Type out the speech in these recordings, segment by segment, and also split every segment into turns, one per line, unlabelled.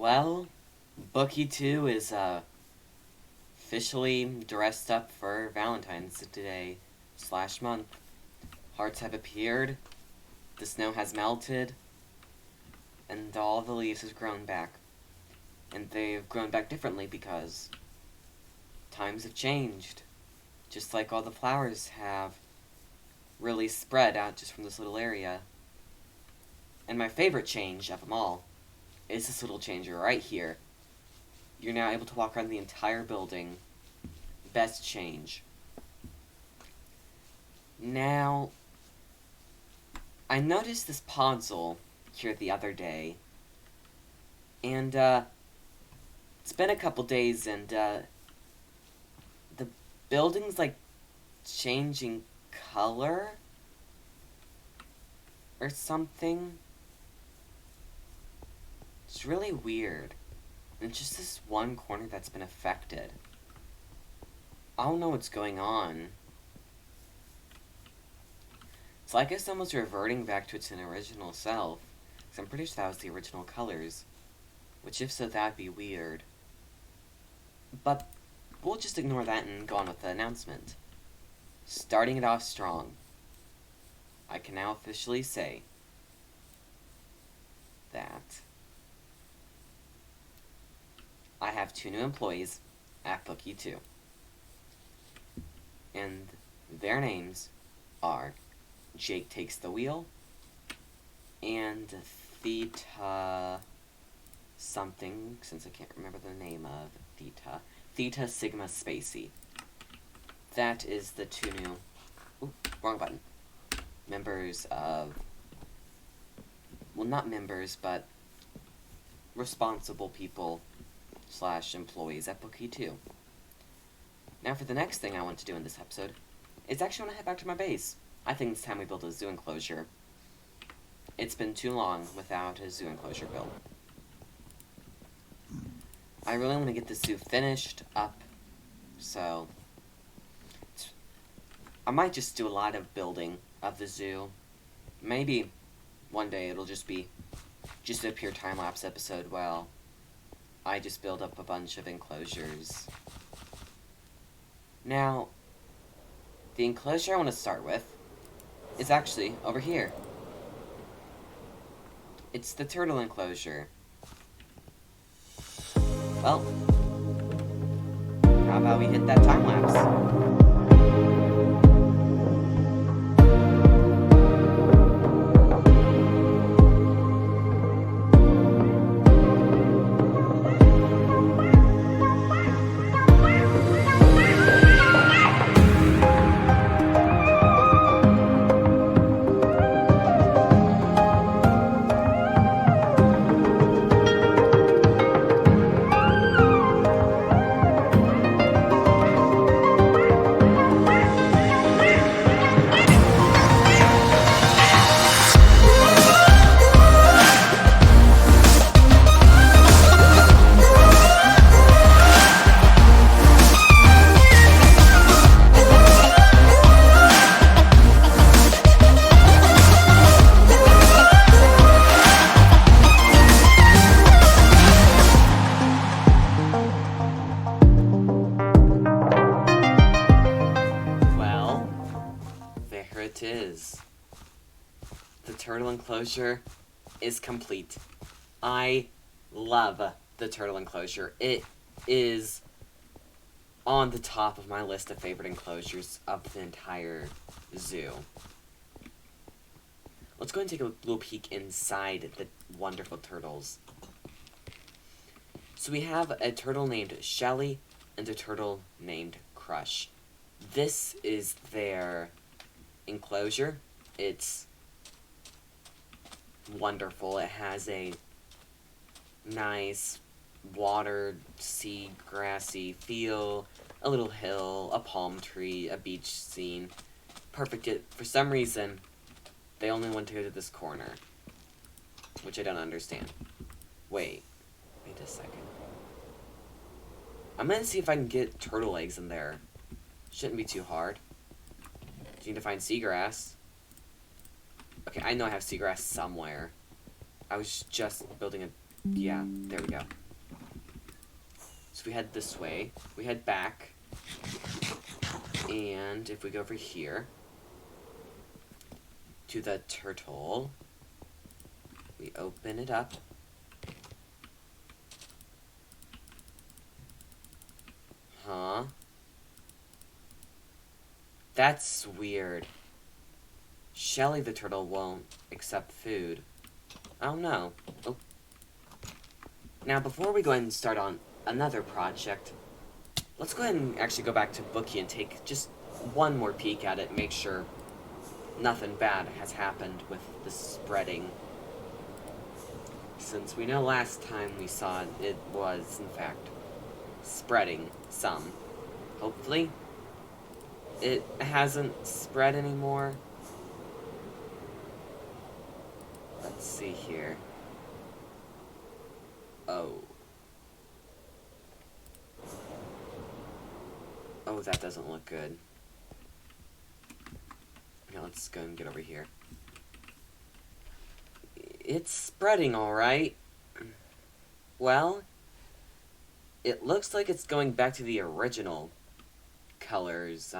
Well, Bookie 2 is officially dressed up for Valentine's Day / month. Hearts have appeared, the snow has melted, and all the leaves have grown back. And they've grown back differently because times have changed. Just like all the flowers have really spread out just from this little area. And my favorite change of them all is this little changer right here. You're now able to walk around the entire building. Best change. Now, I noticed this puzzle here the other day, and it's been a couple days, and the building's like changing color or something. It's really weird. And it's just this one corner that's been affected. I don't know what's going on. So I guess almost reverting back to its original self. Because I'm pretty sure that was the original colors. Which if so, that'd be weird. But we'll just ignore that and go on with the announcement. Starting it off strong. I can now officially say that I have 2 new employees at Bookie 2. And their names are Jake Takes the Wheel and Theta something, since I can't remember the name of Theta Sigma Spacey. That is the 2 new, wrong button, members of, well, not members, but responsible people / employees at Bookie 2. Now for the next thing I want to do in this episode, is actually want to head back to my base. I think it's time we build a zoo enclosure. It's been too long without a zoo enclosure built. I really want to get this zoo finished up, so I might just do a lot of building of the zoo. Maybe one day it'll just be a pure time-lapse episode while I just build up a bunch of enclosures. Now, the enclosure I want to start with is actually over here. It's the turtle enclosure. Well, how about we hit that time-lapse? It is. The turtle enclosure is complete. I love the turtle enclosure. It is on the top of my list of favorite enclosures of the entire zoo. Let's go and take a little peek inside the wonderful turtles. So we have a turtle named Shelly and a turtle named Crush. This is their enclosure. It's wonderful. It has a nice water, sea, grassy feel, a little hill, a palm tree, a beach scene. Perfect. For some reason, they only want to go to this corner, which I don't understand. Wait a second. I'm gonna see if I can get turtle eggs in there. Shouldn't be too hard. You need to find seagrass. Okay, I know I have seagrass somewhere. I was just building a Yeah, there we go. So we head this way. We head back. And if we go over here to the turtle, we open it up. Huh? That's weird. Shelly the turtle won't accept food. Oh no. Oh. Now, before we go ahead and start on another project, let's go ahead and actually go back to Bookie and take just one more peek at it, make sure nothing bad has happened with the spreading. Since we know last time we saw it, it was, in fact, spreading some. Hopefully, it hasn't spread anymore. Let's see here. Oh. Oh, that doesn't look good. Now let's go and get over here. It's spreading alright. Well, it looks like it's going back to the original colors.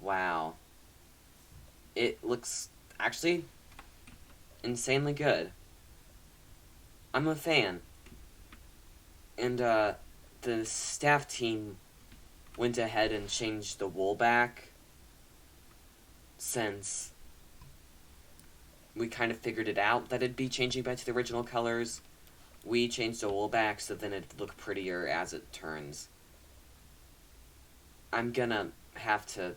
Wow. It looks actually insanely good. I'm a fan. And, the staff team went ahead and changed the wool back, since we kind of figured it out that it'd be changing back to the original colors. We changed the wool back so then it'd look prettier as it turns. I'm gonna have to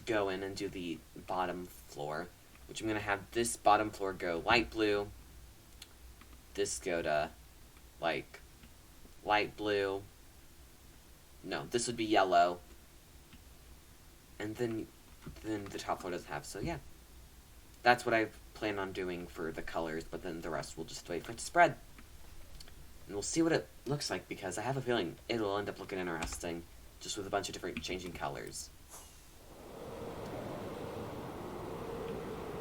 go in and do the bottom floor, which I'm gonna have this bottom floor go light blue, this go to, like, light blue. No, this would be yellow. And then the top floor doesn't have, so yeah. That's what I plan on doing for the colors, but then the rest we'll just wait for it to spread. And we'll see what it looks like, because I have a feeling it'll end up looking interesting, just with a bunch of different changing colors.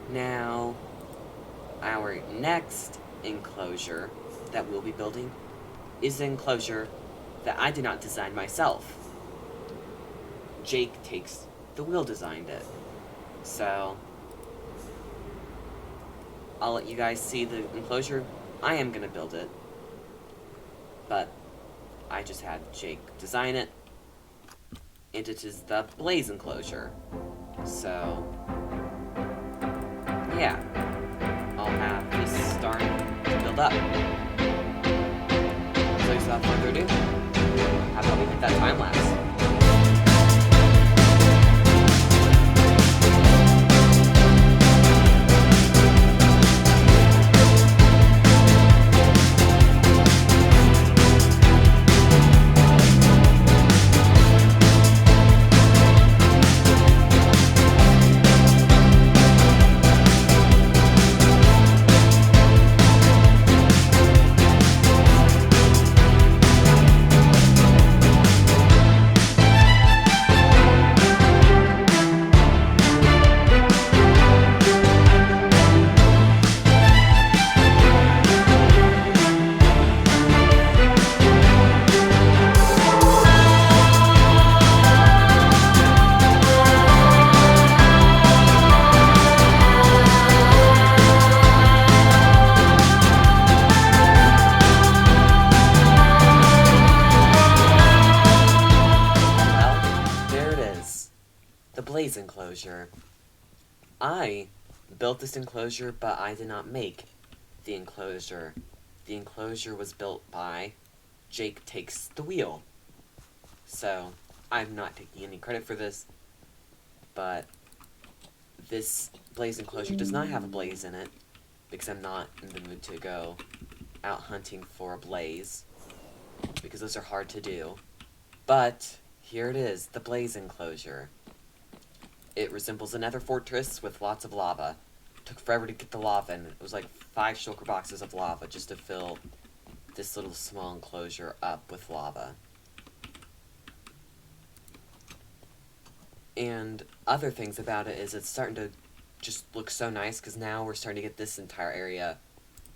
Now, our next enclosure that we'll be building is an enclosure that I did not design myself. Jake Takes the Wheel designed it. So, I'll let you guys see the enclosure. I am gonna build it, but I just had Jake design it, and it is the Blaze enclosure. So, yeah, I'll have this start to build up. So without further ado, how about we hit that time lapse? Blaze enclosure. I built this enclosure, but I did not make the enclosure. The enclosure was built by Jake Takes the Wheel. So, I'm not taking any credit for this, but this blaze enclosure does not have a blaze in it, because I'm not in the mood to go out hunting for a blaze, because those are hard to do. But, here it is, the blaze enclosure. It resembles a nether fortress with lots of lava. It took forever to get the lava, and it was like 5 shulker boxes of lava just to fill this little small enclosure up with lava. And other things about it is it's starting to just look so nice, because now we're starting to get this entire area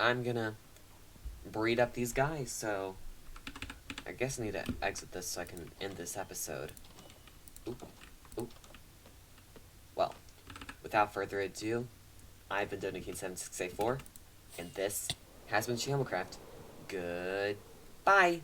I'm gonna breed up these guys, so I guess I need to exit this so I can end this episode. Oop, oop. Well, without further ado, I've been Donaking7684, and this has been Shamblecraft. Goodbye!